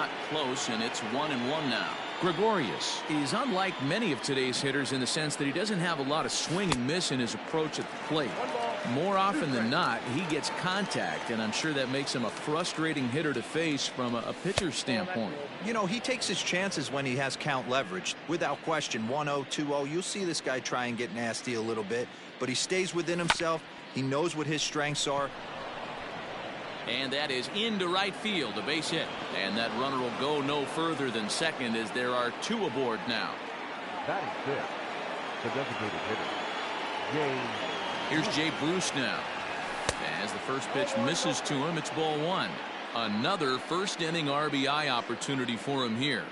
not close, and it's 1-1 now. Gregorius is unlike many of today's hitters in the sense that he doesn't have a lot of swing and miss in his approach at the plate. More often than not, he gets contact, and I'm sure that makes him a frustrating hitter to face from a pitcher's standpoint. You know, he takes his chances when he has count leverage. Without question, 1-0, 2-0, you'll see this guy try and get nasty a little bit, but he stays within himself. He knows what his strengths are. And that is into right field, a base hit. And that runner will go no further than second as there are two aboard now. That is fifth. The designated hitter, Here's Jay Bruce now. As the first pitch misses to him, it's ball one. Another first inning RBI opportunity for him here.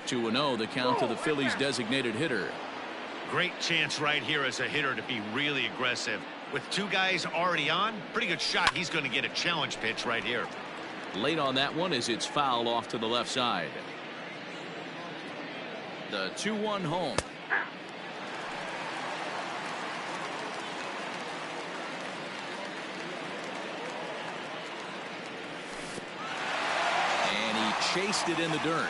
2-0 the count to the Phillies designated hitter. Great chance right here as a hitter to be really aggressive. With two guys already on, pretty good shot. He's going to get a challenge pitch right here. Late on that one as it's fouled off to the left side. The 2-1 home. And he chased it in the dirt.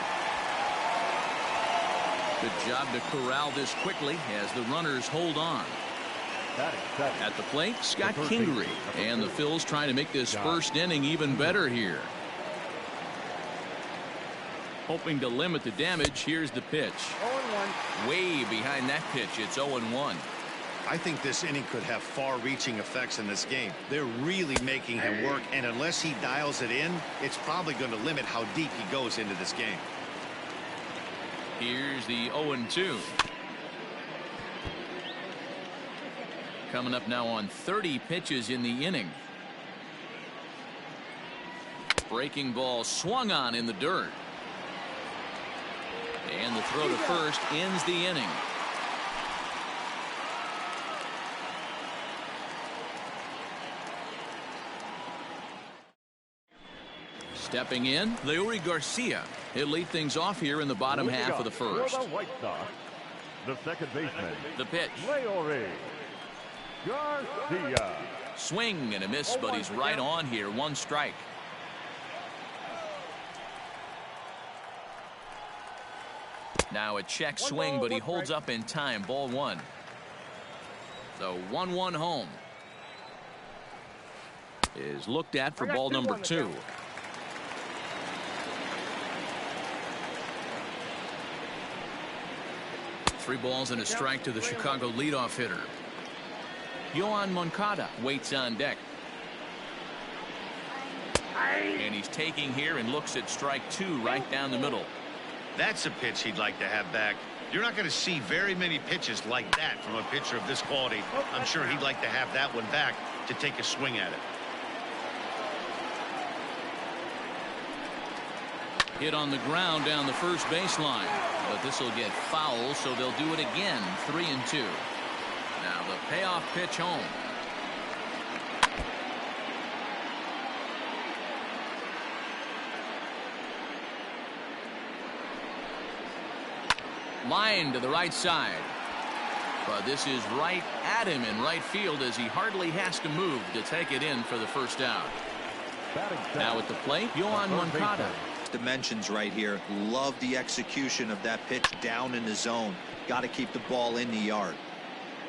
Good job to corral this quickly as the runners hold on. At the plate, Scott Kingery, and the Phils trying to make this first inning even better here. Hoping to limit the damage. Here's the pitch. 0-1. Way behind that pitch. It's 0-1. I think this inning could have far-reaching effects in this game. They're really making him work, and unless he dials it in, it's probably going to limit how deep he goes into this game. Here's the 0-2. Coming up now on 30 pitches in the inning. Breaking ball swung on in the dirt. And the throw to first ends the inning. Stepping in, Leury Garcia. He'll lead things off here in the bottom half of the first. For the White Sox, the second baseman, The pitch. Leury Garcia. Swing and a miss, but he's right on here. One strike. Now a check swing, but he holds up in time. Ball one. So 1-1 home is looked at for ball number two. Three balls and a strike to the Chicago leadoff hitter. Yoan Moncada waits on deck. And he's taking here and looks at strike two right down the middle. That's a pitch he'd like to have back. You're not going to see very many pitches like that from a pitcher of this quality. I'm sure he'd like to have that one back to take a swing at it. Hit on the ground down the first baseline, but this will get foul, so they'll do it again. 3-2. Now the payoff pitch home. Line to the right side, but this is right at him in right field as he hardly has to move to take it in for the first out. Now at the plate, Yoan Moncada. Dimensions right here. Love the execution of that pitch down in the zone. Got to keep the ball in the yard.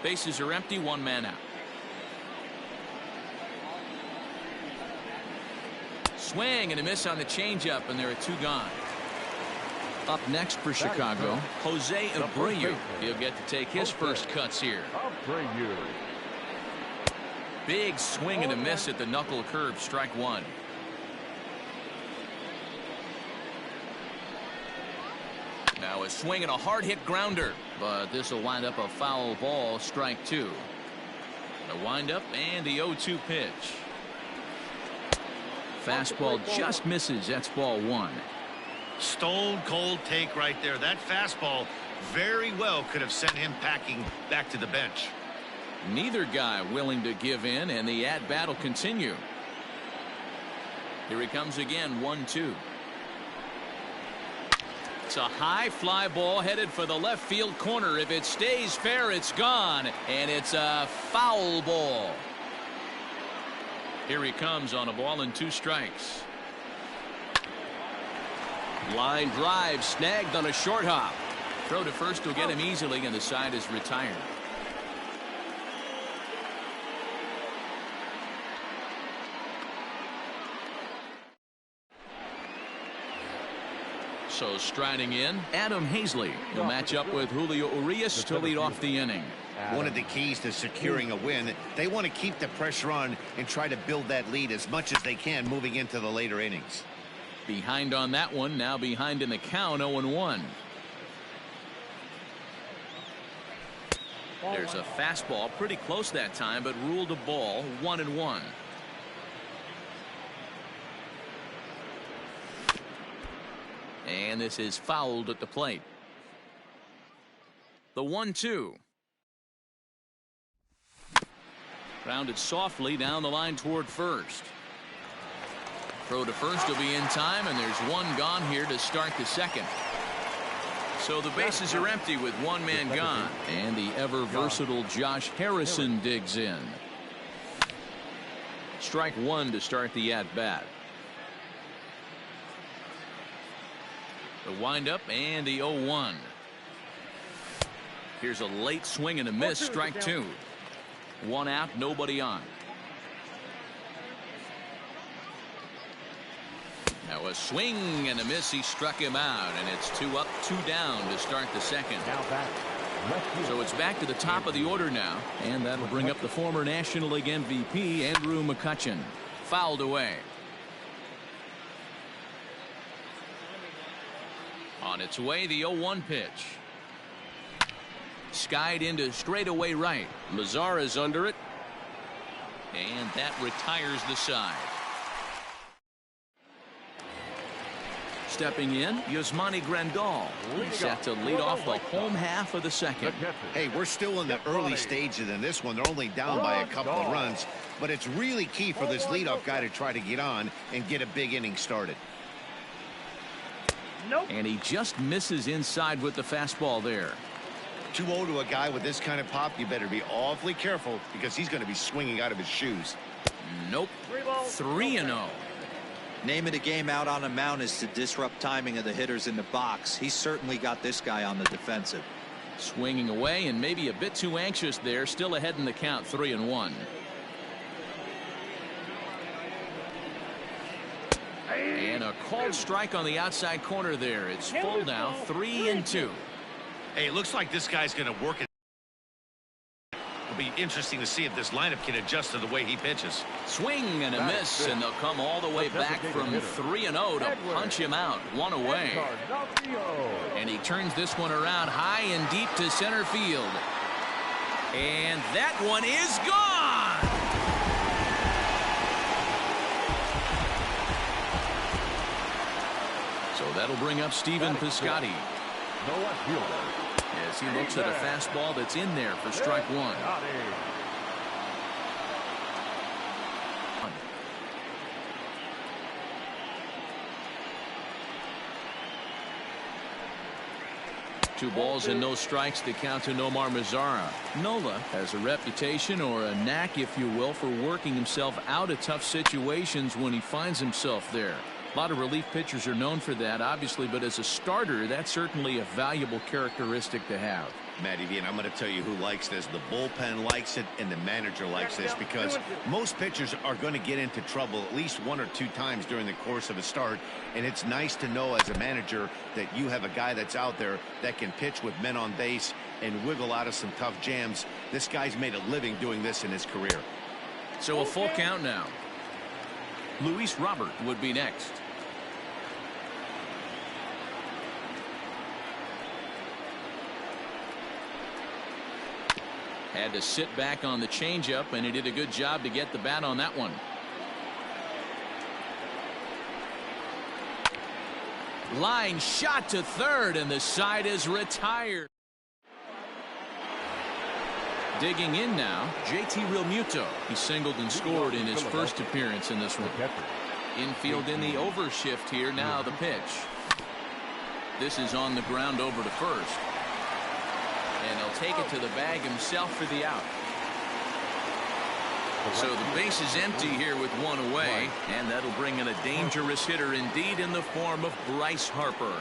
Bases are empty, one man out. Swing and a miss on the changeup, and there are two gone. Up next for Chicago, Jose Abreu. He'll get to take his first cuts here. Big swing and a miss at the knuckle curve, strike one. Now a swing and a hard hit grounder, but this will wind up a foul ball, strike two. A wind up and the 0-2 pitch. Fastball just misses. That's ball one. Stone cold take right there. That fastball very well could have sent him packing back to the bench. Neither guy willing to give in, and the at-bat will continue. Here he comes again, 1-2. It's a high fly ball headed for the left field corner. If it stays fair, it's gone, and it's a foul ball. Here he comes on a ball and two strikes. Line drive snagged on a short hop. Throw to first will get him easily, and the side is retired. So striding in, Adam Hazley. He'll match up with Julio Urias to lead off the inning. One of the keys to securing a win, they want to keep the pressure on and try to build that lead as much as they can moving into the later innings. Behind on that one, now behind in the count, 0-1. There's a fastball pretty close that time, but ruled a ball, 1-1. And this is fouled at the plate. The 1-2. Grounded softly down the line toward first. Throw to first will be in time, and there's one gone here to start the second. So the bases are empty with one man gone, and the ever versatile Josh Harrison digs in. Strike one to start the at bat. The windup and the 0-1. Here's a late swing and a miss. Strike two. One out, nobody on. Now a swing and a miss. He struck him out, and it's 2 up, 2 down to start the second. So it's back to the top of the order now, and that'll bring up the former National League MVP Andrew McCutchen. Fouled away. On its way, the 0-1 pitch. Skied into straightaway right. Mazara's under it. And that retires the side. Stepping in, Yasmani Grandal. He's set to lead off the home half of the second. Hey, we're still in the early stages in this one. They're only down by a couple of runs. But it's really key for this leadoff guy to try to get on and get a big inning started. And he just misses inside with the fastball there. 2-0 to a guy with this kind of pop, you better be awfully careful because he's going to be swinging out of his shoes. Nope. 3-0. Name of the game out on the mound is to disrupt timing of the hitters in the box. He's certainly got this guy on the defensive. Swinging away and maybe a bit too anxious there. Still ahead in the count, 3-1. And a called strike on the outside corner there. It's full now, 3-2. Hey, it looks like this guy's going to work it. It'll be interesting to see if this lineup can adjust to the way he pitches. Swing and a miss, and they'll come all the way back from 3-0 to punch him out. One away. And he turns this one around high and deep to center field. And that one is gone. So that'll bring up Stephen Piscotty. As he looks at a fastball that's in there for strike one. Two balls and no strikes to count to Nomar Mazara. Nola has a reputation, or a knack if you will, for working himself out of tough situations when he finds himself there. A lot of relief pitchers are known for that, obviously, but as a starter, that's certainly a valuable characteristic to have. Matty V, and I'm going to tell you who likes this. The bullpen likes it, and the manager likes this, because most pitchers are going to get into trouble at least 1 or 2 times during the course of a start, and it's nice to know as a manager that you have a guy that's out there that can pitch with men on base and wiggle out of some tough jams. This guy's made a living doing this in his career. So a full count now. Luis Robert would be next. Had to sit back on the changeup, and he did a good job to get the bat on that one. Line shot to third, and the side is retired. Digging in now, JT Realmuto. He singled and scored in his first appearance in this one. Infield in the overshift here. Now the pitch. This is on the ground over to first. And he'll take it to the bag himself for the out. So the base is empty here with one away, and that'll bring in a dangerous hitter indeed in the form of Bryce Harper.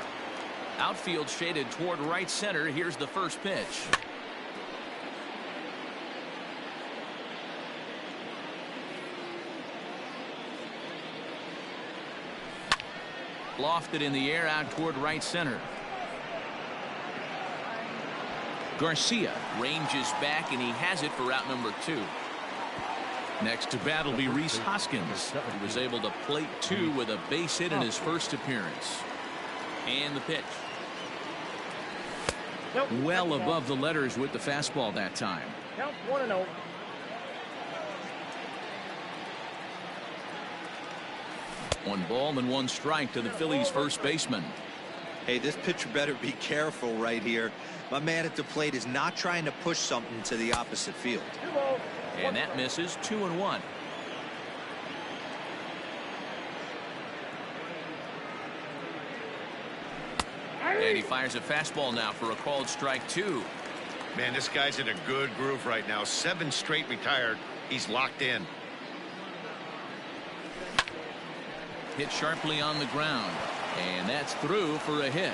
Outfield shaded toward right center. Here's the first pitch. Lofted in the air out toward right center. Garcia ranges back, and he has it for out number 2. Next to bat will be Rhys Hoskins. He was able to plate 2 with a base hit in his first appearance. And the pitch. Well above the letters with the fastball that time. Count 1-0. One ball and one strike to the Phillies first baseman. Hey, this pitcher better be careful right here. My man at the plate is not trying to push something to the opposite field. And that misses. 2-1. And he fires a fastball now for a called strike 2. Man, this guy's in a good groove right now. 7 straight retired. He's locked in. Hit sharply on the ground, and that's through for a hit.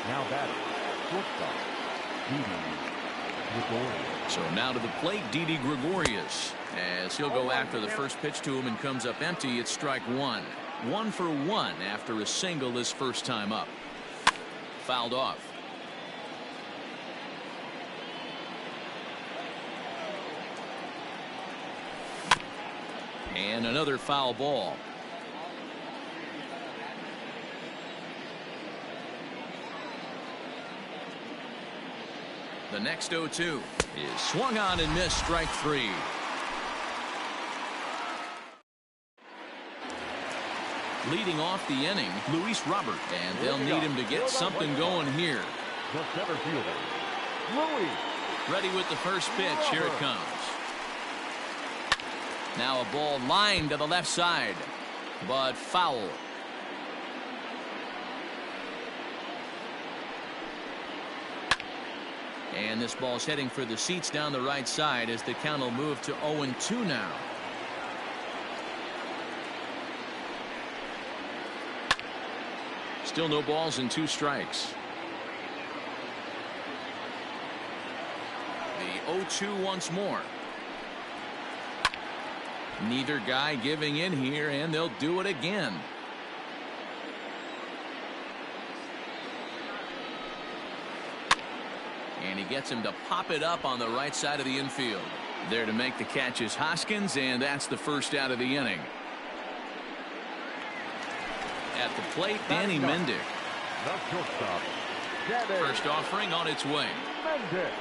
Now batting, shortstop, Didi Gregorius. So now to the plate, Didi Gregorius, as he'll go after the first pitch to him and comes up empty. It's strike 1. 1 for 1 after a single his first time up. Fouled off. And another foul ball. The next 0-2 is swung on and missed. Strike 3. Leading off the inning, Luis Robert, and they'll need him to get something going here. The center fielder, Louis. Ready with the first pitch. Here it comes. Now a ball lined to the left side, but foul. And this ball's heading for the seats down the right side as the count will move to 0-2 now. Still no balls and 2 strikes. The 0-2 once more. Neither guy giving in here, and they'll do it again. And he gets him to pop it up on the right side of the infield. There to make the catch is Hoskins, and that's the first out of the inning. At the plate, Danny Mendick. The shortstop, First offering on its way. Mendick.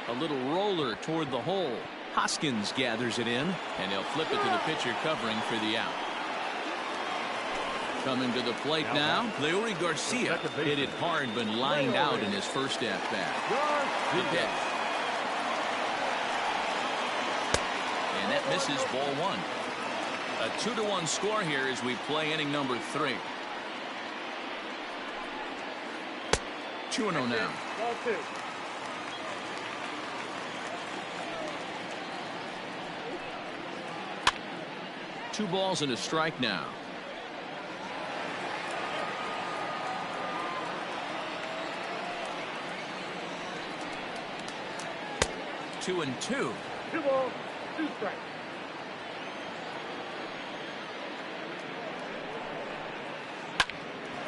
A little roller toward the hole. Hoskins gathers it in, and he'll flip it to the pitcher covering for the out. Coming to the plate now, Leury Garcia hit it hard but lined out in his first at-bat. The pitch. And that misses ball 1. A 2-1 score here as we play inning number 3. 2-0 now. Ball 2. Two balls and a strike now. Two and 2. 2 balls, 2 strikes.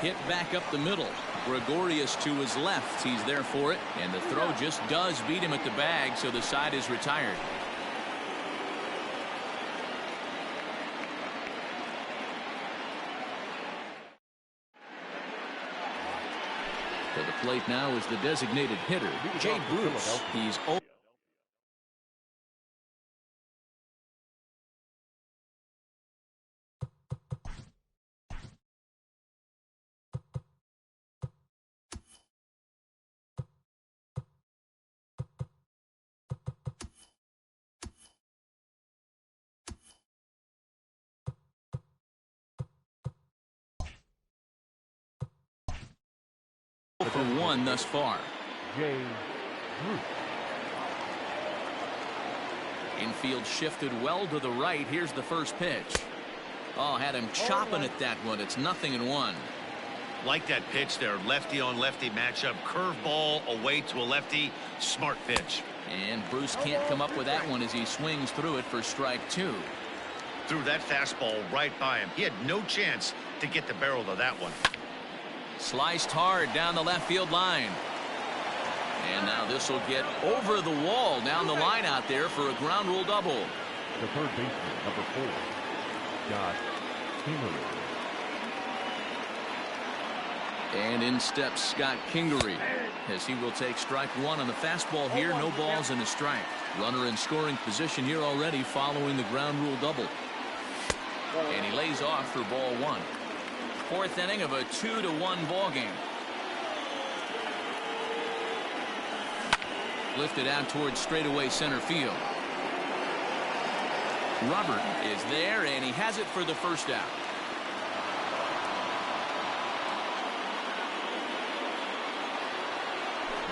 Hit back up the middle. Gregorius to his left. He's there for it, and the throw just does beat him at the bag, so the side is retired. To the plate now is the designated hitter, Jay Bruce. He's 0. For 1 thus far. J. Root. Infield shifted well to the right. Here's the first pitch. Oh, had him chopping at that one. It's 0-1. Like that pitch there, lefty on lefty matchup, curveball away to a lefty, smart pitch. And Bruce can't come up with that one as he swings through it for strike 2. Threw that fastball right by him. He had no chance to get the barrel of that one. Sliced hard down the left field line. And now this will get over the wall down the line out there for a ground rule double. The third baseman, number 4, Scott Kingery. And in steps Scott Kingery as he will take strike 1 on the fastball here. No balls and a strike. Runner in scoring position here already following the ground rule double. And he lays off for ball 1. Fourth inning of a 2-1 ball game. Lifted out towards straightaway center field. Robert is there, and he has it for the first out.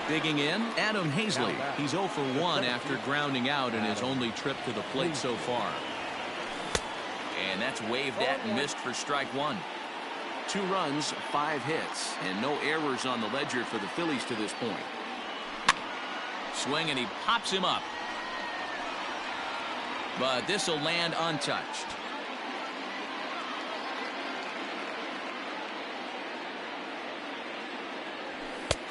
Digging in, Adam Hazley. He's 0 for 1 after grounding out in his only trip to the plate so far. And that's waved at and missed for strike 1. 2 runs, 5 hits, and no errors on the ledger for the Phillies to this point. Swing, and he pops him up. But this will land untouched.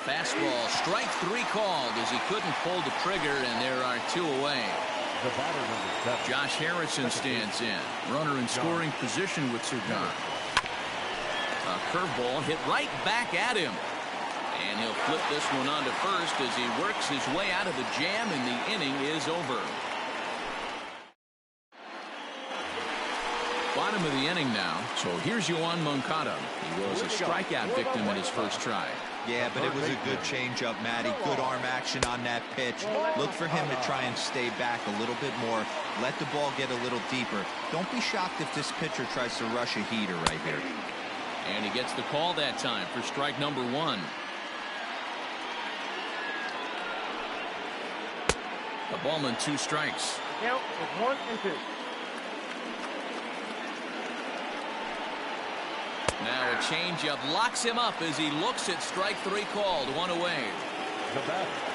Fastball, strike 3 called as he couldn't pull the trigger, and there are 2 away. The batter, number 7. Josh Harrison stands in. Runner in scoring position with Sir John. A curveball hit right back at him. And he'll flip this one onto first as he works his way out of the jam, and the inning is over. Bottom of the inning now. So here's Yoan Moncada. He was a strikeout victim in his first try. Yeah, but it was a good changeup, Matty. Good arm action on that pitch. Look for him to try and stay back a little bit more. Let the ball get a little deeper. Don't be shocked if this pitcher tries to rush a heater right here. And he gets the call that time for strike number 1. A ball and 2 strikes. Count is 1 and 2. Now a changeup locks him up as he looks at strike 3 called. 1 away.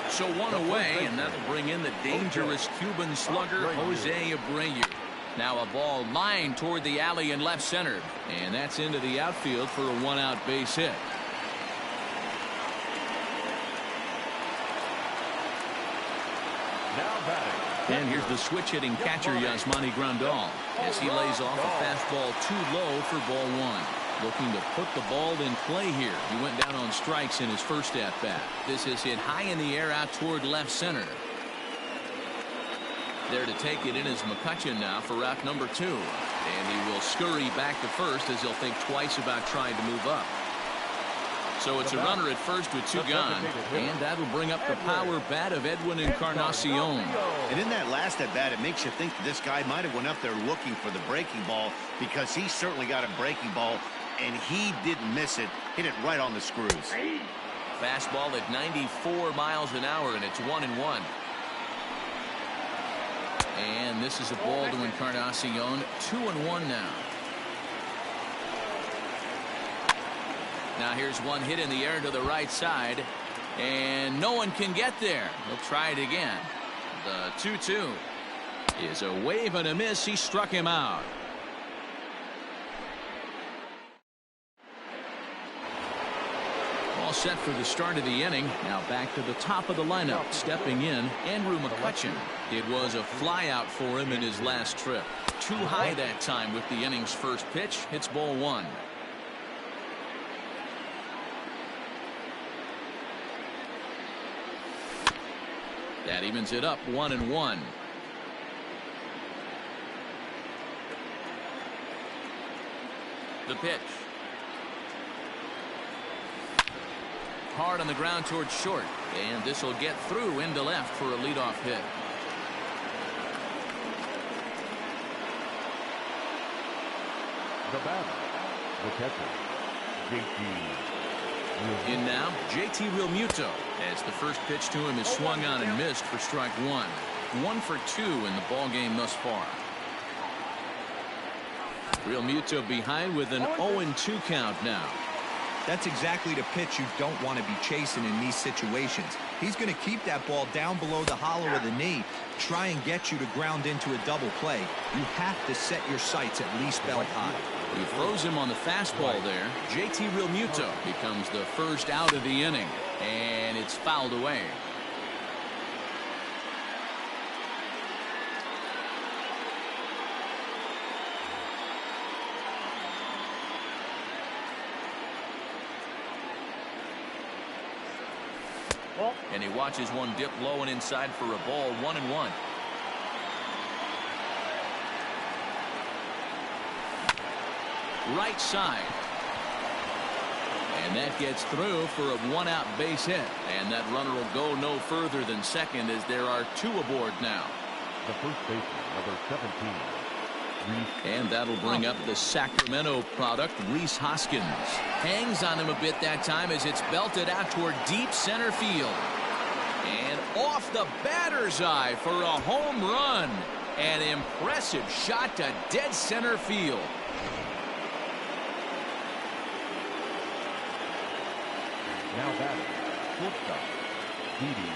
So 1 away, and that'll bring in the dangerous Cuban slugger Jose Abreu. Now a ball lined toward the alley in left center, and that's into the outfield for a 1-out base hit. Now batting. And here's the switch-hitting catcher Yasmani Grandal as he lays off a fastball too low for ball 1. Looking to put the ball in play here. He went down on strikes in his first at-bat. This is hit high in the air out toward left center. There to take it in is McCutcheon now for route number 2. And he will scurry back to first as he'll think twice about trying to move up. So it's a runner at first with 2 gone. And that'll bring up the power bat of Edwin Encarnacion. And in that last at bat, it makes you think that this guy might have went up there looking for the breaking ball, because he certainly got a breaking ball, and he didn't miss it. Hit it right on the screws. Fastball at 94 miles an hour, and it's 1-1. And this is a ball to Encarnacion. 2-1 now. Now here's one hit in the air to the right side, and no one can get there. He'll try it again. The 2-2 is a wave and a miss. He struck him out. All set for the start of the inning. Now back to the top of the lineup. Stepping in, Andrew McCutcheon. It was a flyout for him in his last trip. Too high that time with the inning's first pitch. It's ball 1. That evens it up 1-1. The pitch. Hard on the ground towards short, and this will get through into left for a leadoff hit. The batter, the catcher, JT. In now, JT Realmuto. As the first pitch to him is swung on and missed for strike one. 1 for 2 in the ball game thus far. Real Muto behind with an 0-2 count now. That's exactly the pitch you don't want to be chasing in these situations. He's going to keep that ball down below the hollow of the knee, try and get you to ground into a double play. You have to set your sights at least belt high. He throws him on the fastball there. JT Real Muto becomes the first out of the inning, and it's fouled away. And he watches one dip low and inside for a ball. 1-1. Right side. And that gets through for a 1-out base hit. And that runner will go no further than second as there are 2 aboard now. The first baseman, number 17. And that'll bring up the Sacramento product, Rhys Hoskins. Hangs on him a bit that time as it's belted out toward deep center field. And off the batter's eye for a home run. An impressive shot to dead center field. Now batting, shortstop, Didi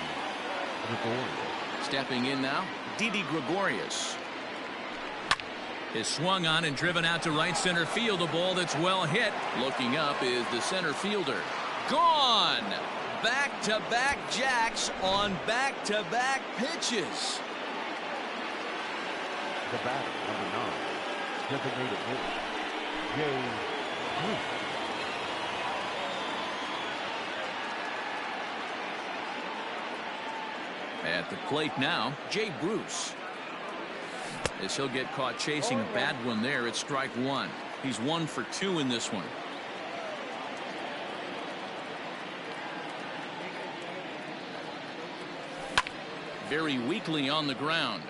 Gregorius. Stepping in now, Didi Gregorius. Is swung on and driven out to right center field. A ball that's well hit. Looking up is the center fielder. Gone! Back-to-back jacks on back-to-back pitches. The batter, number 9, designated hitter, Jay Bruce. At the plate now, Jay Bruce. As he'll get caught chasing a bad one there, it's strike one. He's 1 for 2 in this one. Very weakly on the ground.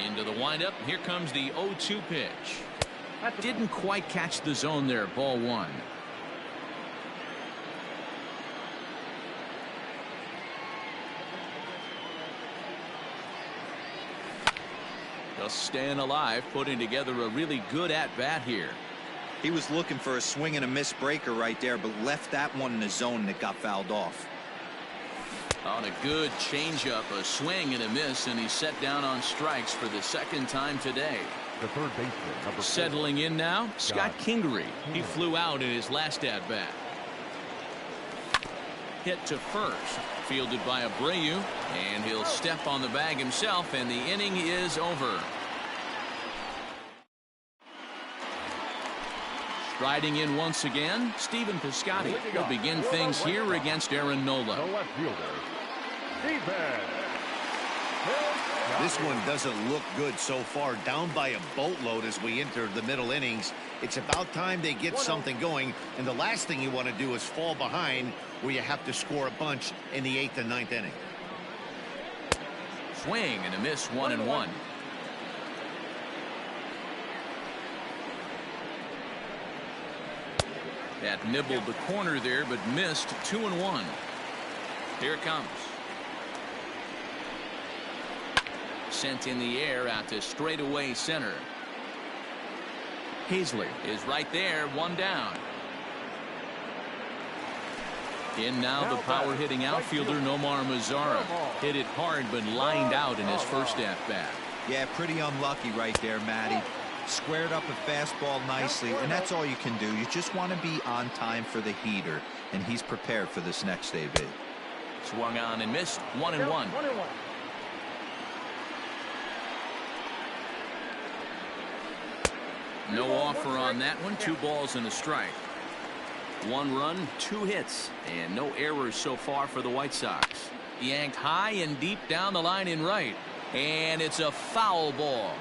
Into the windup. Here comes the 0-2 pitch. Didn't quite catch the zone there. Ball 1. Just staying alive, putting together a really good at-bat here. He was looking for a swing and a miss breaker right there, but left that one in the zone that got fouled off. On a good changeup, a swing and a miss, and he's set down on strikes for the second time today. The third baseman, number 4. Settling in now, Scott Kingery. He flew out in his last at-bat. Hit to first, fielded by Abreu, and he'll step on the bag himself, and the inning is over. Striding in once again, Stephen Piscotty will begin things here against Aaron Nola. The left fielder, Stephen. This one doesn't look good so far. Down by a boatload as we enter the middle innings. It's about time they get something going, and the last thing you want to do is fall behind where you have to score a bunch in the 8th and 9th inning. Swing and a miss. 1-1. That nibbled the corner there, but missed. 2-1. Here it comes. Sent in the air out to straightaway center. Hazley is right there. 1 down. In now the power hitting outfielder Nomar Mazara. Hit it hard but lined out in his first at-bat. Yeah, pretty unlucky right there, Matty. Squared up a fastball nicely, and that's all you can do. You just want to be on time for the heater, and he's prepared for this next AB. Swung on and missed. 1-1. No offer on that one. 2 balls and a strike. 1 run, 2 hits, and no errors so far for the White Sox. Yanked high and deep down the line in right, and it's a foul ball.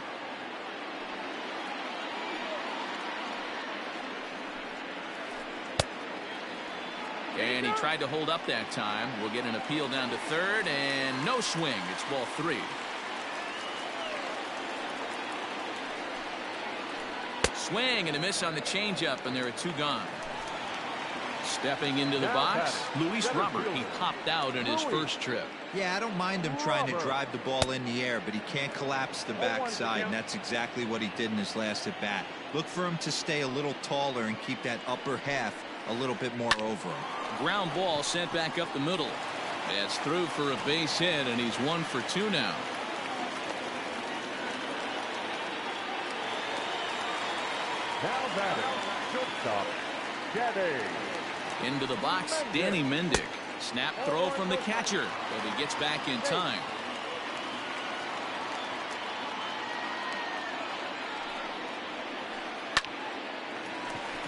And he tried to hold up that time. We'll get an appeal down to third, and no swing. It's ball 3. swing and a miss on the changeup, and there are 2 gone. Stepping into the box, Luis Robert. He popped out in his first trip. Yeah, I don't mind him trying to drive the ball in the air, but he can't collapse the backside, and that's exactly what he did in his last at bat. Look for him to stay a little taller and keep that upper half a little bit more over him. Ground ball sent back up the middle. That's through for a base hit, and he's 1 for 2 now. Now batting, shortstop, Danny. Into the box, Danny Mendick. Snap throw from the catcher, but he gets back in time.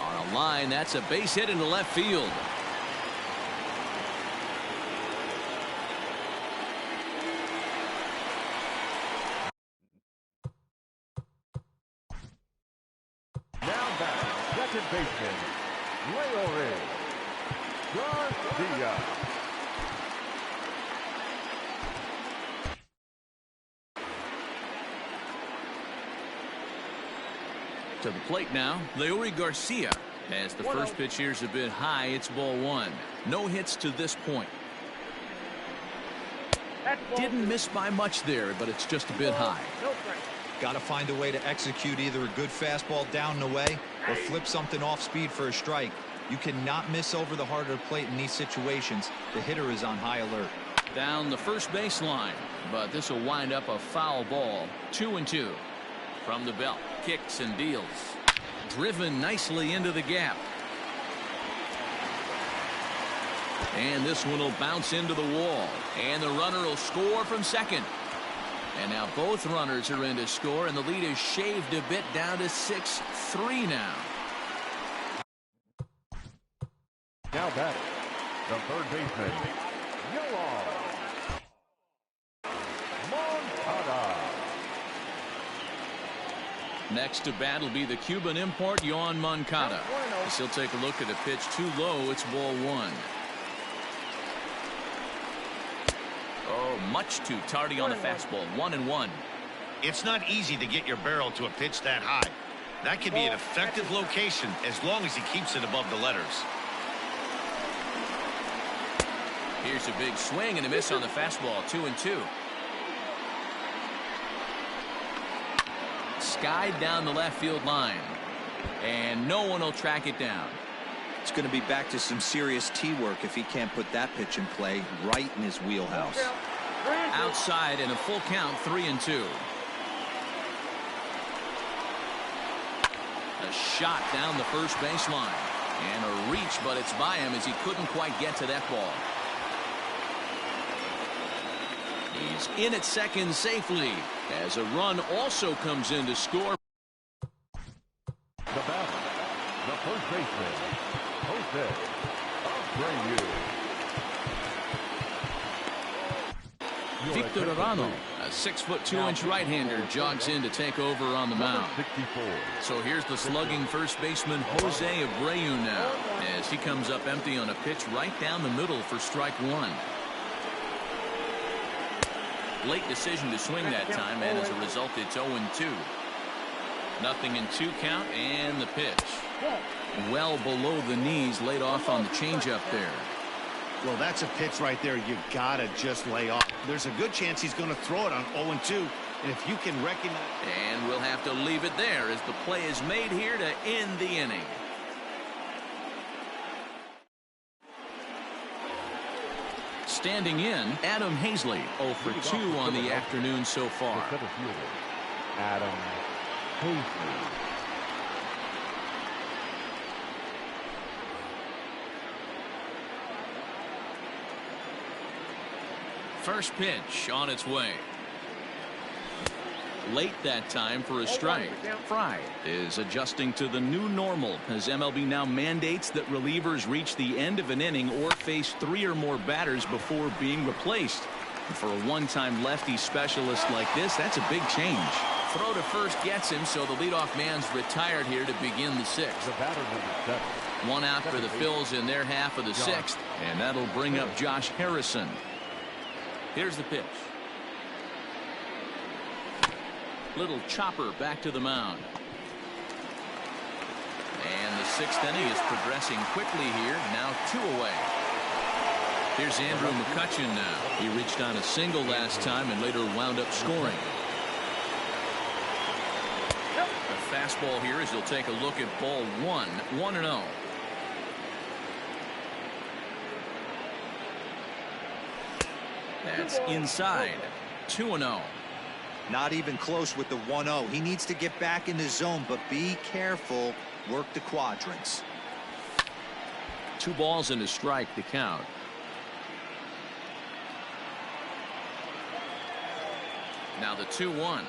On a line, that's a base hit into left field. Now batting, second baseman, Leore Garcia. To the plate now, Leore Garcia. As the first pitch here's a bit high, it's ball 1. No hits to this point. Didn't miss by much there, but it's just a bit high. Got to find a way to execute either a good fastball down and away or flip something off speed for a strike. You cannot miss over the heart of the plate in these situations. The hitter is on high alert. Down the first baseline, but this will wind up a foul ball. 2-2. From the belt, kicks and deals. Driven nicely into the gap. And this one will bounce into the wall. And the runner will score from second. And now both runners are in to score, and the lead is shaved a bit down to 6-3 now. Now batting, the third baseman, Yoan Moncada. Next to bat will be the Cuban import, Yoan Moncada. As he'll take a look at a pitch too low, it's ball 1. Oh, much too tardy on the fastball. 1-1. It's not easy to get your barrel to a pitch that high. That could be an effective location as long as he keeps it above the letters. Here's a big swing and a miss on the fastball. 2-2. Skied down the left field line, and no one will track it down. It's going to be back to some serious tee work if he can't put that pitch in play right in his wheelhouse. Outside in a full count. 3-2. A shot down the first baseline, and a reach, but it's by him as he couldn't quite get to that ball. He's in at second safely as a run also comes in to score. The batter, the first baseman, Jose Abreu. Victor Arano, a 6'2" right-hander, jogs in to take over on the mound. 64. So here's the slugging first baseman Jose Abreu now as he comes up empty on a pitch right down the middle for strike 1. Late decision to swing that time, and as a result, it's 0-2. Nothing in 2 count, and the pitch. Well below the knees, laid off on the changeup there. Well, that's a pitch right there you gotta just lay off. There's a good chance he's going to throw it on 0-2, and if you can recognize... And we'll have to leave it there as the play is made here to end the inning. Standing in, Adam Hazley, 0 for 2 on the afternoon so far. The center fielder, Adam Hazley. First pitch on its way. Late that time for a strike. Fry is adjusting to the new normal as MLB now mandates that relievers reach the end of an inning or face 3 or more batters before being replaced. And for a one-time lefty specialist like this, that's a big change. Throw to first gets him, so the leadoff man's retired here to begin the 6th. The batter number 7. One out for the Phils in their half of the 6th, and that'll bring up Josh Harrison. Here's the pitch. Little chopper back to the mound. And the sixth inning is progressing quickly here. Now 2 away. Here's Andrew McCutchen now. He reached on a single last time and later wound up scoring. A fastball here as he'll take a look at ball 1. 1-0. That's inside. 2-0. Not even close with the 1-0. He needs to get back in the zone, but be careful. Work the quadrants. 2 balls and a strike to count. Now the 2-1.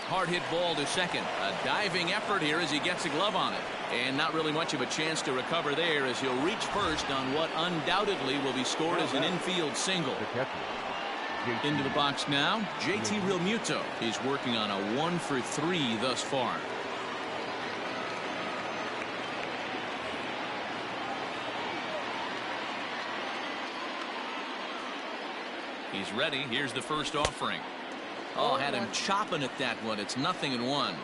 Hard hit ball to second. A diving effort here as he gets a glove on it. And not really much of a chance to recover there as he'll reach first on what undoubtedly will be scored as an infield single. Into the box now, JT Realmuto. He's working on a 1 for 3 thus far. He's ready. Here's the first offering. Oh, had him chopping at that one. It's 0-1.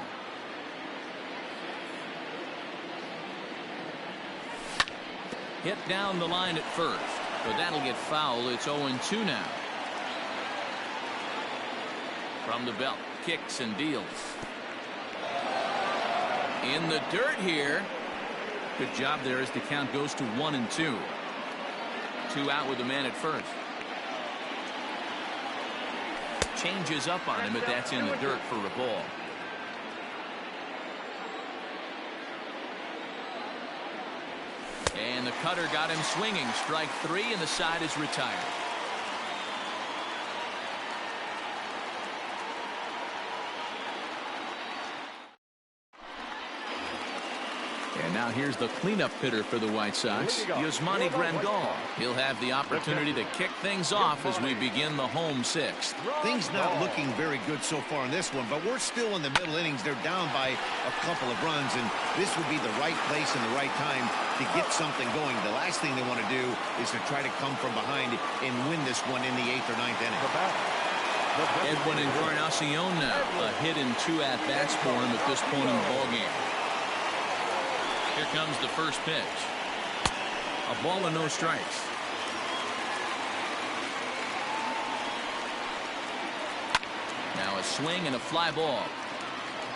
Hit down the line at first, but that'll get foul. It's 0-2 now. From the belt, kicks and deals. In the dirt here. Good job there as the count goes to 1-2. 2 out with the man at first. Changes up on him, but that's in the dirt for a ball. And the cutter got him swinging. Strike 3, and the side is retired. And now here's the cleanup hitter for the White Sox, Yasmani Grandal. He'll have the opportunity to kick things off as we begin the home 6th. Things not looking very good so far in this one, but we're still in the middle innings. They're down by a couple of runs, and this would be the right place and the right time to get something going. The last thing they want to do is to try to come from behind and win this one in the 8th or 9th inning. Edwin Encarnacion now. A hit in 2 at-bats for him at this point in the ballgame. Here comes the first pitch. A ball and no strikes. Now a swing and a fly ball.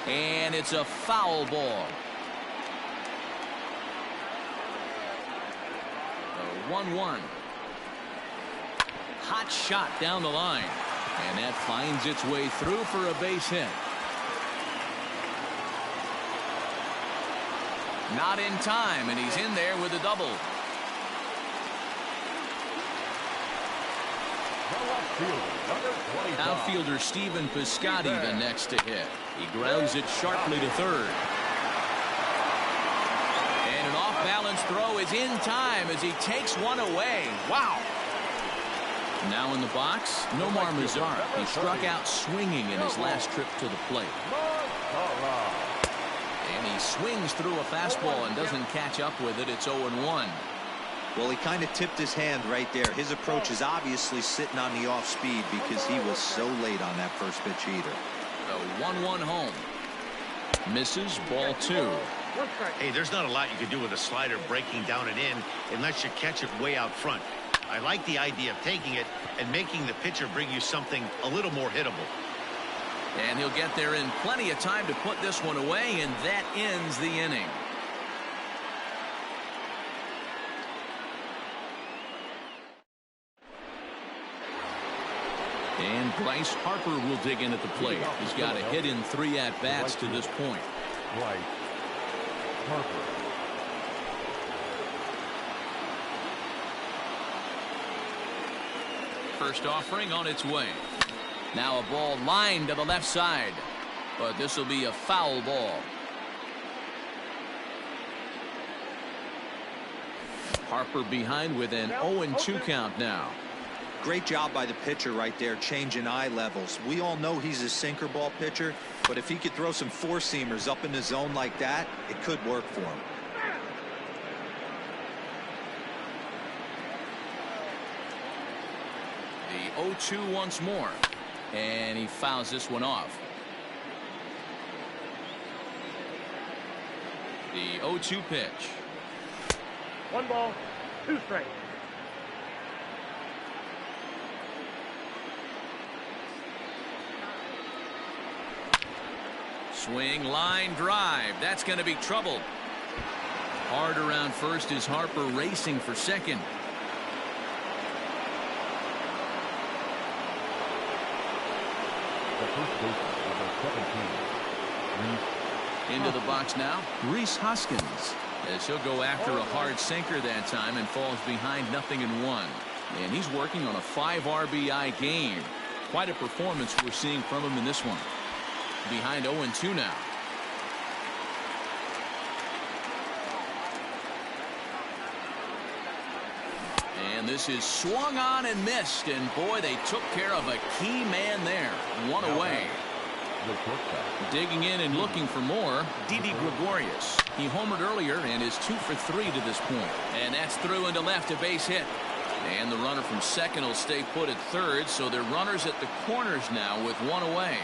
And it's a foul ball. The 1-1. Hot shot down the line. And that finds its way through for a base hit. Not in time, and he's in there with a double. Outfielder Stephen Piscotty the next to hit. He grounds it sharply to third. And an off-balance throw is in time as he takes one away. Wow. Now in the box, Nomar Mazara. He struck out swinging in his last trip to the plate. And he swings through a fastball and doesn't catch up with it. It's 0-1. Well, he kind of tipped his hand right there. His approach is obviously sitting on the off speed because he was so late on that first pitch either. The 1-1 home. Misses, ball 2. Hey, there's not a lot you can do with a slider breaking down and in unless you catch it way out front. I like the idea of taking it and making the pitcher bring you something a little more hittable. And he'll get there in plenty of time to put this one away, and that ends the inning. And Bryce Harper will dig in at the plate. He's got a hit in 3 at-bats to this point. Bryce Harper. First offering on its way. Now a ball lined to the left side, but this will be a foul ball. Harper behind with an 0-2 count now. Great job by the pitcher right there, changing eye levels. We all know he's a sinker ball pitcher, but if he could throw some four-seamers up in the zone like that, it could work for him. The 0-2 once more. And he fouls this one off. The 0-2 pitch. 1 ball, 2 strikes. Swing, line drive. That's going to be trouble. Hard around first is Harper racing for second. The first baseman, number 17. Into the box now, Rhys Hoskins, as he'll go after a hard sinker that time and falls behind 0-1. And he's working on a 5 RBI game. Quite a performance we're seeing from him in this one. Behind 0-2 now. And this is swung on and missed, and boy, they took care of a key man there. 1 away. Digging in and looking for more, Didi Gregorius. He homered earlier and is 2 for 3 to this point. And that's through into left, a base hit. And the runner from second will stay put at third, so they're runners at the corners now with 1 away.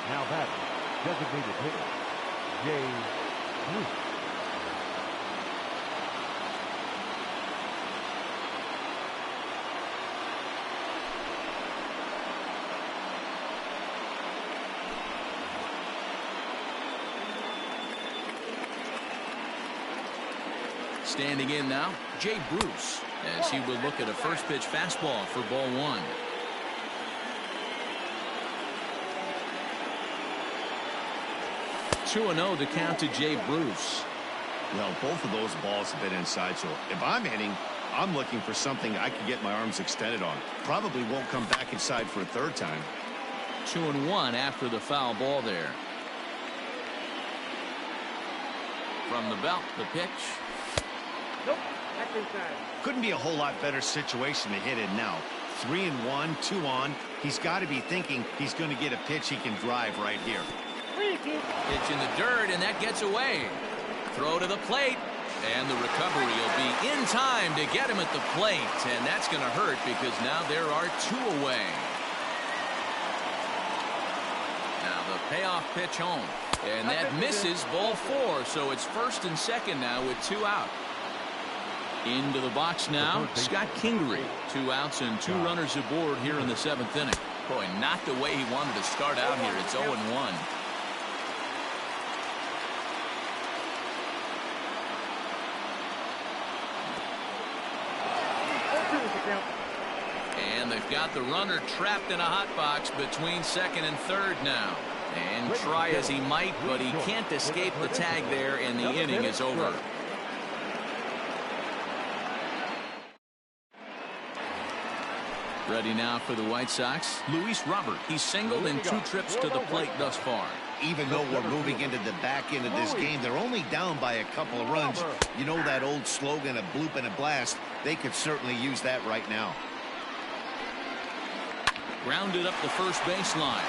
Now that designated hitter, Jay Bruce. Standing in now, Jay Bruce, as he will look at a first pitch fastball for ball 1. Two and 0 to count to Jay Bruce. Well, both of those balls have been inside, so if I'm hitting, I'm looking for something I can get my arms extended on. Probably won't come back inside for a third time. 2-1 after the foul ball there. From the belt, the pitch. Nope, that's inside. Couldn't be a whole lot better situation to hit it now. 3-1, 2 on. He's got to be thinking he's going to get a pitch he can drive right here. Pitch in the dirt, and that gets away. Throw to the plate, and the recovery will be in time to get him at the plate, and that's going to hurt because now there are 2 away. Now the payoff pitch home, and that misses ball 4, so it's first and second now with 2 out. Into the box now, Scott Kingery. 2 outs and 2 runners aboard here in the 7th inning. Boy, not the way he wanted to start out here. It's 0-1. And they've got the runner trapped in a hot box between second and third now. And try as he might, but he can't escape the tag there, and the inning is over. Ready now for the White Sox, Luis Robert. He's singled in 2 trips to the plate thus far. Even though we're moving into the back end of this game, they're only down by a couple of runs. You know that old slogan, a bloop and a blast? They could certainly use that right now. Grounded up the first baseline.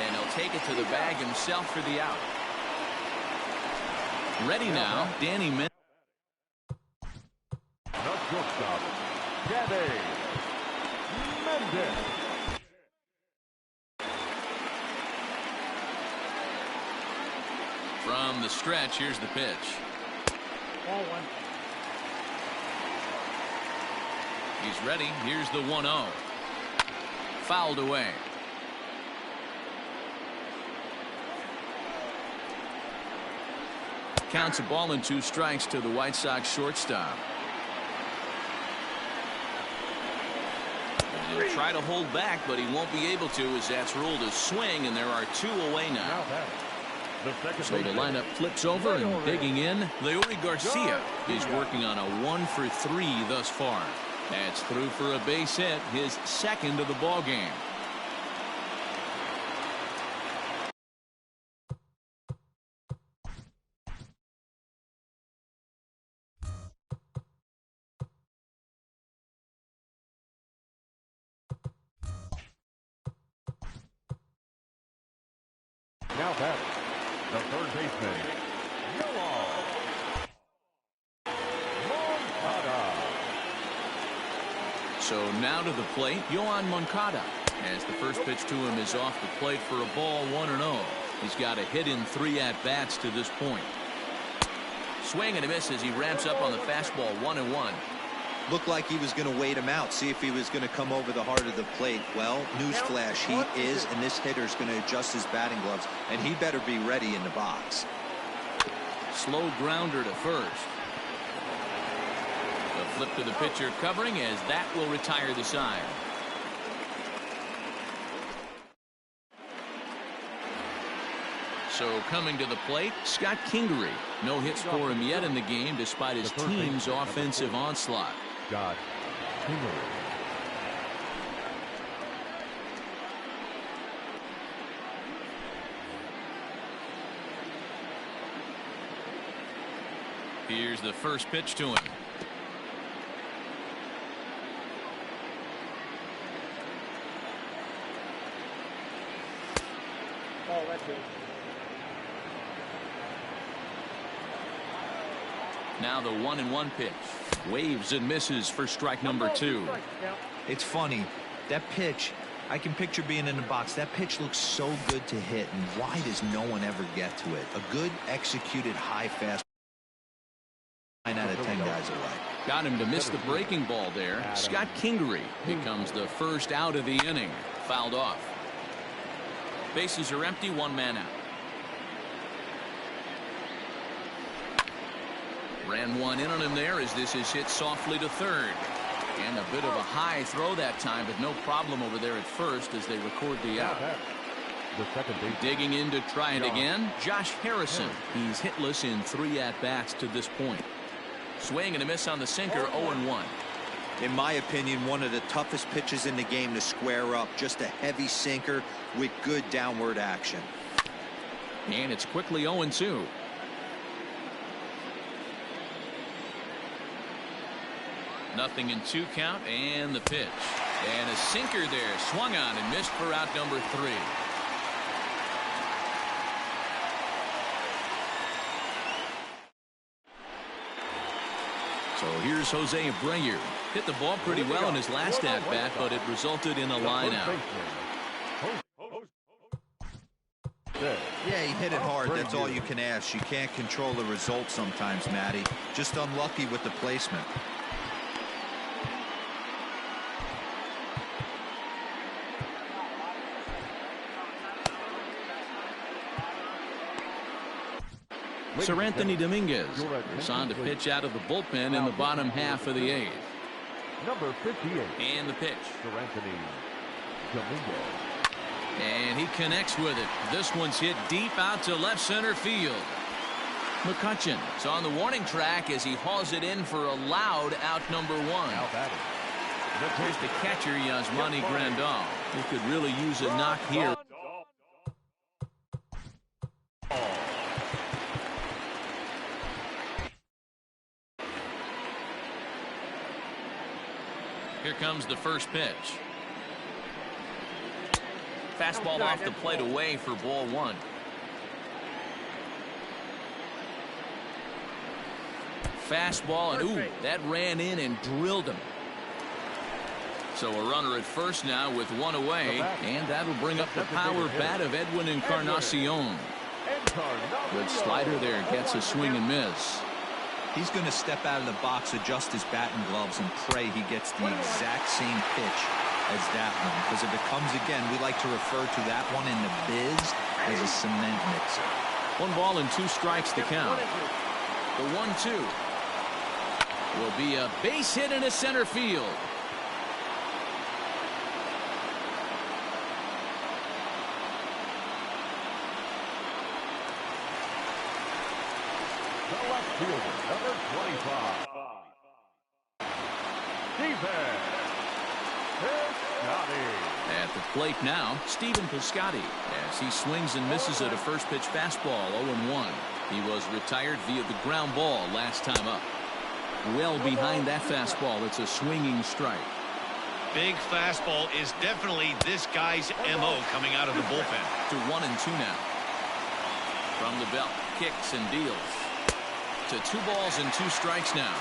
And he'll take it to the bag himself for the out. Ready now, Danny Mendez. No shortstop, Danny Mendez. From the stretch, here's the pitch. Ball 1. He's ready. Here's the 1-0. Fouled away. Counts a ball and 2 strikes to the White Sox shortstop. And he'll try to hold back, but he won't be able to, as that's ruled a swing, and there are 2 away now. So the lineup flips over, and digging in, Leury Garcia is working on a 1 for 3 thus far. That's through for a base hit, his second of the ball game. Now that the third baseman, Moncada. So now to the plate, Yoan Moncada, as the first pitch to him is off the plate for a ball 1-0. He's got a hit in 3 at-bats to this point. Swing and a miss as he ramps up on the fastball. 1-1. Looked like he was going to wait him out, see if he was going to come over the heart of the plate. Well, newsflash, he is, and this hitter's going to adjust his batting gloves, and he better be ready in the box. Slow grounder to first. The flip to the pitcher covering as that will retire the side. So coming to the plate, Scott Kingery. No hits for him yet in the game despite his team's offensive onslaught. Scott Kingery. Here's the first pitch to him. Oh, that's it. Now the 1-1 pitch. Waves and misses for strike number 2. It's funny, that pitch, I can picture being in the box. That pitch looks so good to hit, and why does no one ever get to it? A good executed high fast. 9 out of 10 guys away. Got him to miss the breaking ball there. Scott Kingery becomes the first out of the inning. Fouled off. Bases are empty, 1 man out. Ran one in on him there as this is hit softly to third. And a bit of a high throw that time, but no problem over there at first as they record the out. The second base. Digging in to try it again, Josh Harrison. He's hitless in 3 at-bats to this point. Swing and a miss on the sinker, 0-1. In my opinion, one of the toughest pitches in the game to square up. Just a heavy sinker with good downward action. And it's quickly 0-2. Nothing in 2 count, and the pitch. And a sinker there, swung on and missed for out number 3. So here's Jose Abreu. Hit the ball pretty well in his last at-bat, but it resulted in a line out. Yeah, he hit it hard. That's all you can ask. You can't control the result sometimes, Matty. Just unlucky with the placement. Sir Anthony Dominguez is on to pitch out of the bullpen in the bottom half of the 8th. Number 58. And the pitch. Sir Anthony Dominguez. And he connects with it. This one's hit deep out to left center field. McCutcheon is on the warning track as he hauls it in for a loud out number 1. Here's the catcher, Yasmani Grandal. He could really use a knock here. Here comes the first pitch. Fastball off the plate away for ball 1. Fastball, and ooh, that ran in and drilled him. So a runner at first now with 1 away, and that'll bring up the power bat of Edwin Encarnacion. Good slider there, gets a swing and miss. He's going to step out of the box, adjust his batting gloves, and pray he gets the exact same pitch as that one. Because if it comes again, we like to refer to that one in the biz as a cement mixer. 1 ball and 2 strikes to count. The 1-2 will be a base hit into center field. The left fielder, number 25. Stephen Piscotty. At the plate now, Stephen Piscotty, as he swings and misses at a first pitch fastball, 0-1. He was retired via the ground ball last time up. Well behind that fastball, it's a swinging strike. Big fastball is definitely this guy's MO coming out of the bullpen. To 1-2 now. From the belt, kicks and deals. To 2 balls and 2 strikes now.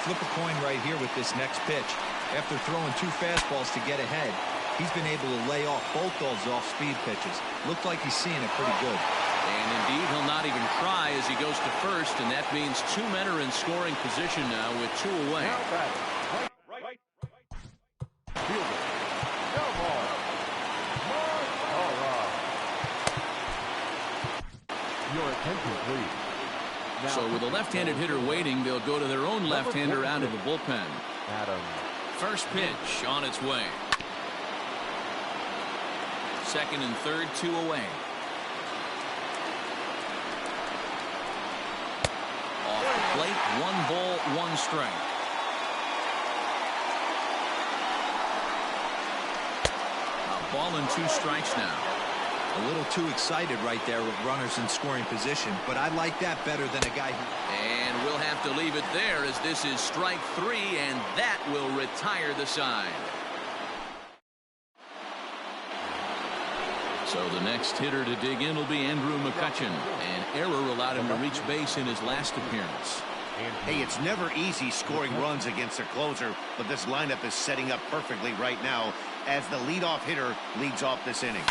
Flip a coin right here with this next pitch. After throwing 2 fastballs to get ahead, he's been able to lay off both those off-speed pitches. Looked like he's seeing it pretty good. And indeed, he'll not even try as he goes to first, and that means 2 men are in scoring position now with 2 away. Now batting. Right. Fielder. Down ball. All right. Your attention, please. Now, So with a left-handed hitter waiting, they'll go to their own left-hander out of the bullpen. Adam. First pitch on its way. Second and third, 2 away. Off the plate, 1 ball, 1 strike. A ball and 2 strikes now. A little too excited right there with runners in scoring position, but I like that better than a guy who... And we'll have to leave it there as this is strike 3, and that will retire the side. So the next hitter to dig in will be Andrew McCutchen. An error allowed him to reach base in his last appearance. Hey, it's never easy scoring runs against a closer, but this lineup is setting up perfectly right now as the leadoff hitter leads off this inning.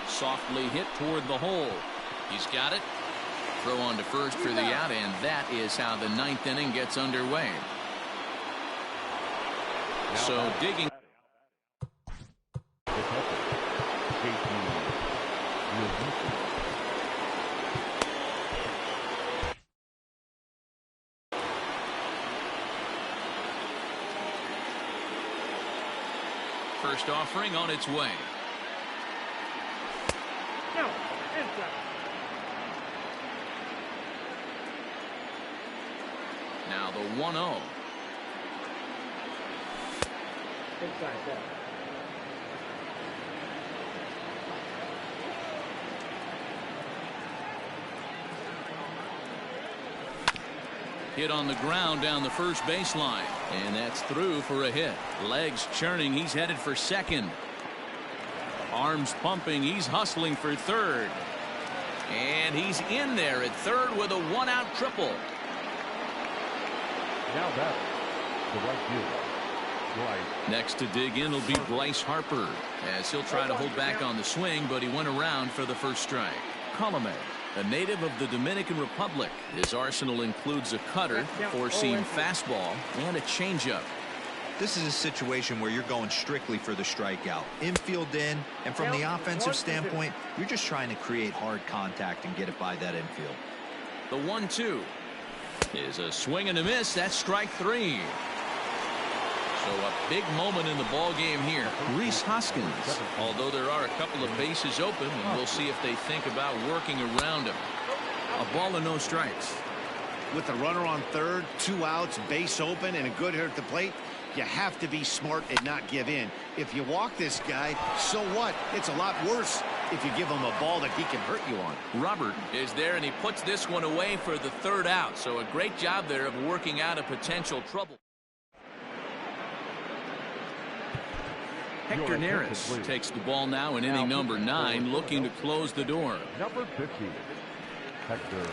Softly hit toward the hole. He's got it. Throw on to first for the out, and that is how the 9th inning gets underway. So digging. First offering on its way. No, inside. Now the 1-0. Inside, yeah. Hit on the ground down the first baseline, and that's through for a hit. Legs churning, he's headed for second. Arms pumping, he's hustling for third. And he's in there at third with a 1-out triple. Now that the right fielder. Right. Next to dig in will be Bryce Harper, as he'll try to hold back on the swing, but he went around for the first strike. Colomé, a native of the Dominican Republic. His arsenal includes a cutter, four-seam fastball, and a changeup. This is a situation where you're going strictly for the strikeout. Infield in, and from the offensive standpoint, you're just trying to create hard contact and get it by that infield. The 1-2 is a swing and a miss. That's strike 3. So a big moment in the ball game here. Rhys Hoskins, although there are a couple of bases open, and we'll see if they think about working around him. A ball and no strikes. With the runner on third, 2 outs, base open, and a good hitter at the plate, you have to be smart and not give in. If you walk this guy, so what? It's a lot worse if you give him a ball that he can hurt you on. Robert is there, and he puts this one away for the 3rd out. So a great job there of working out a potential trouble. Hector Neris takes the ball now in inning number 9, looking to close the door. Number 15, Hector.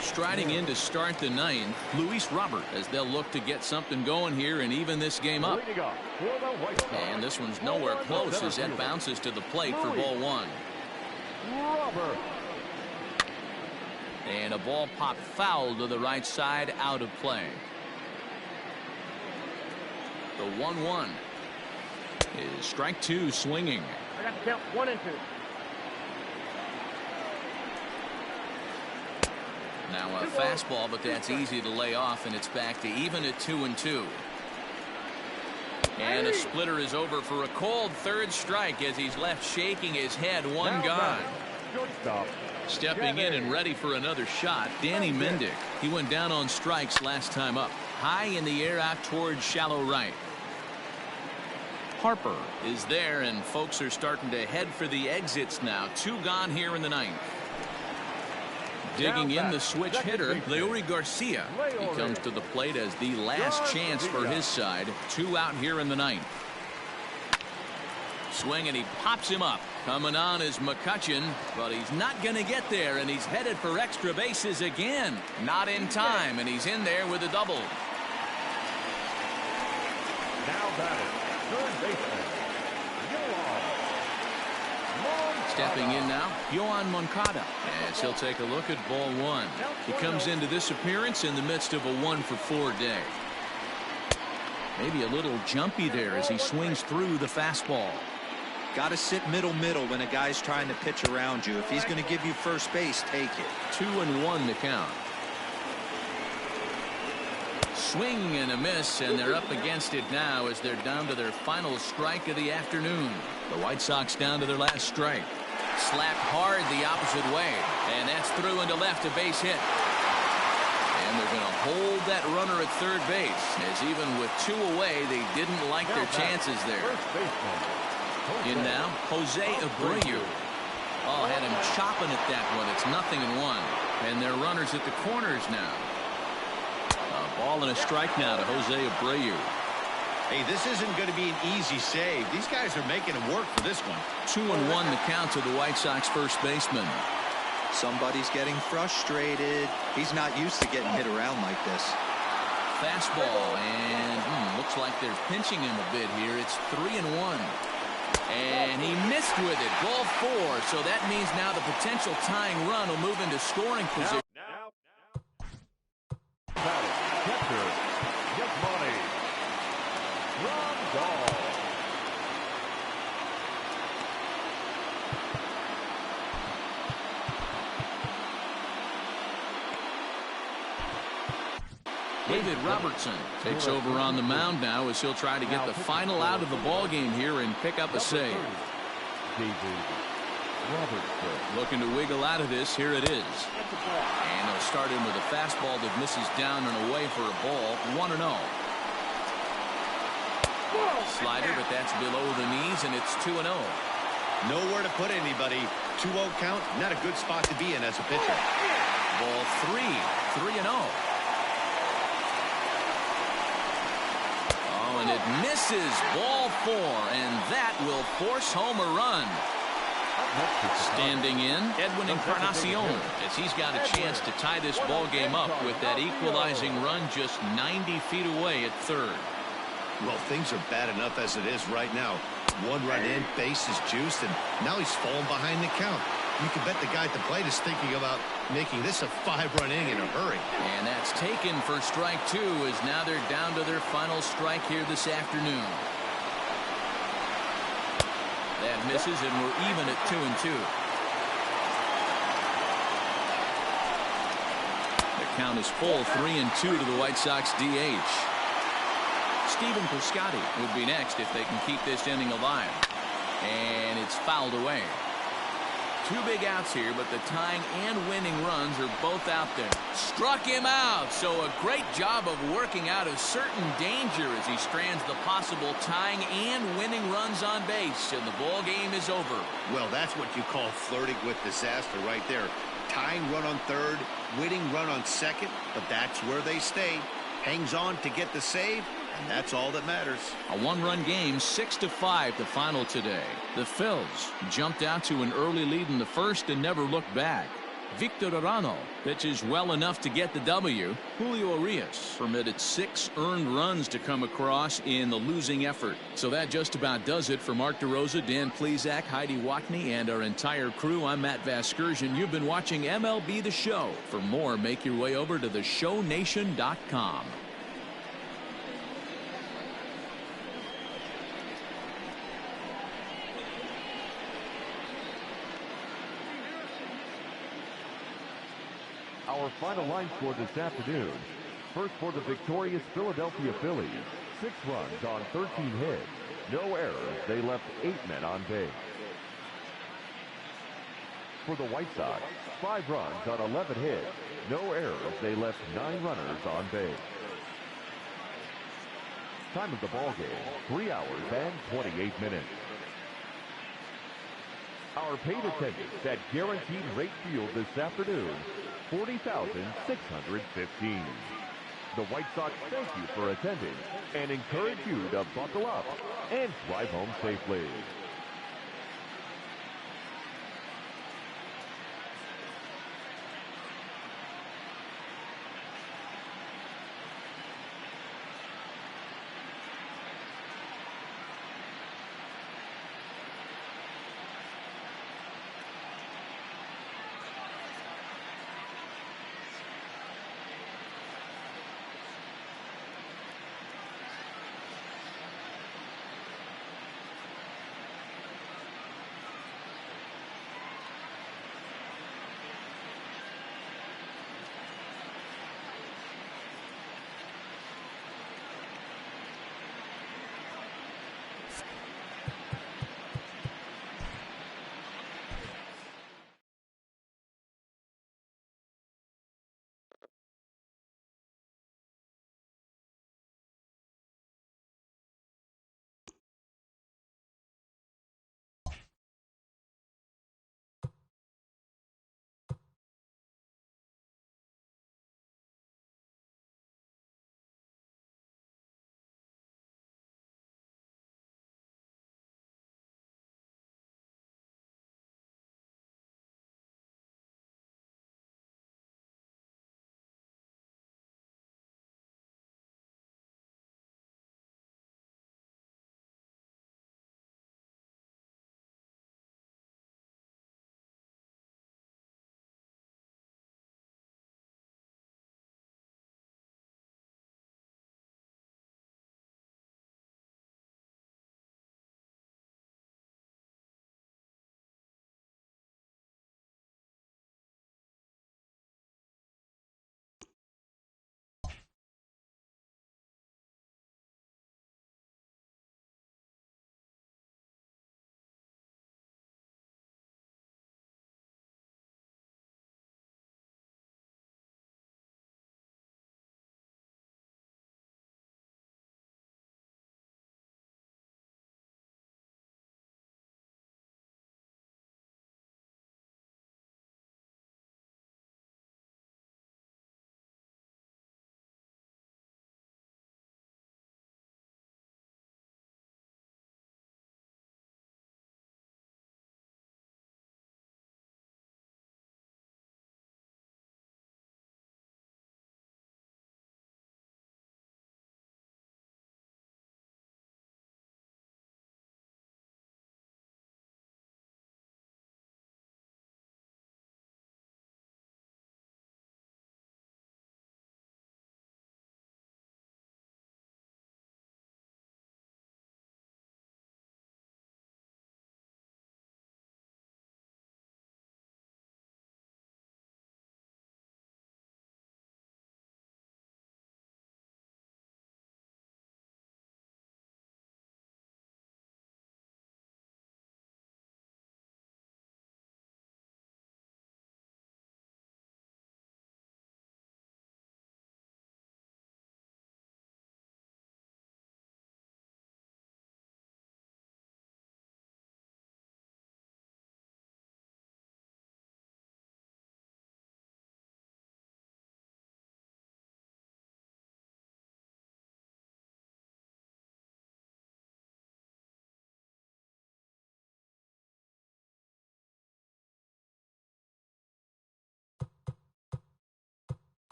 Striding in to start the 9th, Luis Robert, as they'll look to get something going here and even this game up. And this one's nowhere close as that bounces to the plate for ball 1. Robert. And a ball popped foul to the right side, out of play. The 1-1 is strike 2, swinging. I got to count 1 and 2. Now a fastball, but that's easy to lay off, and it's back to even at 2-2. And a splitter is over for a cold 3rd strike as he's left shaking his head. 1 gone. Stepping in and ready for another shot, Danny Mendick. He went down on strikes last time up. High in the air out towards shallow right. Harper is there, and folks are starting to head for the exits now. 2 gone here in the 9th. Digging in the switch hitter, Leury Garcia. He comes to the plate as the last chance for his side. 2 out here in the 9th. Swing, and he pops him up. Coming on is McCutchen, but he's not going to get there, and he's headed for extra bases again. Not in time, and he's in there with a double. Now batting, third baseman, Stepping in now, Yohan Moncada, as he'll take a look at ball one. He comes into this appearance in the midst of a 1-for-4 day. Maybe a little jumpy there as he swings through the fastball. Got to sit middle when a guy's trying to pitch around you. If he's going to give you first base, take it. 2-1 the count. Swing and a miss, and they're up against it now as they're down to their final strike of the afternoon. The White Sox down to their last strike. Slapped hard the opposite way, and that's through into left, a base hit. And they're going to hold that runner at third base, as even with 2 away, they didn't like their chances there. In now, Jose Abreu. Oh, had him chopping at that one. It's 0-1. And their runners at the corners now. A ball and a strike now to Jose Abreu. Hey, this isn't going to be an easy save. These guys are making him work for this one. 2-1 the count to the White Sox first baseman. Somebody's getting frustrated. He's not used to getting hit around like this. Fastball, and looks like they're pinching him a bit here. It's 3-1. And he missed with it. Ball 4. So that means now the potential tying run will move into scoring position. Catcher, Goatman. Run ball. David Robertson takes over on the mound now as he'll try to get the final out of the ball game here and pick up a save. David Robertson. Looking to wiggle out of this. Here it is. And they'll start him with a fastball that misses down and away for a ball. 1-0. Slider, but that's below the knees, and it's 2-0. Nowhere to put anybody. 2-0 count, not a good spot to be in as a pitcher. Ball 3. 3-0. Oh, and it misses. Ball 4, and that will force home a run. Standing in, Edwin Encarnacion, as he's got a chance to tie this ball game up with that equalizing run just 90 feet away at third. Well, things are bad enough as it is right now. 1 run in, base is juiced, and now he's falling behind the count. You can bet the guy at the plate is thinking about making this a 5-run inning in a hurry. And that's taken for strike 2, as now they're down to their final strike here this afternoon. That misses, and we're even at 2-2. The count is full, 3-2 to the White Sox DH. Stephen Piscotty would be next if they can keep this inning alive. And it's fouled away. 2 big outs here, but the tying and winning runs are both out there. Struck him out, so a great job of working out of certain danger as he strands the possible tying and winning runs on base, and the ball game is over. Well, that's what you call flirting with disaster right there. Tying run on third, winning run on second, but that's where they stay. Hangs on to get the save, and that's all that matters. A 1-run game, 6-5 the final today. The Phils jumped out to an early lead in the first and never looked back. Victor Arano pitches well enough to get the W. Julio Urias permitted 6 earned runs to come across in the losing effort. So that just about does it for Mark DeRosa, Dan Plesac, Heidi Watney, and our entire crew. I'm Matt Vasgersian. You've been watching MLB The Show. For more, make your way over to theshownation.com. Our final line score this afternoon. First for the victorious Philadelphia Phillies. 6 runs on 13 hits. No errors. They left 8 men on base. For the White Sox, 5 runs on 11 hits. No errors. They left 9 runners on base. Time of the ball game, 3 hours and 28 minutes. Our paid attendance at Guaranteed Rate Field this afternoon, 40,615. The White Sox thank you for attending and encourage you to buckle up and drive home safely.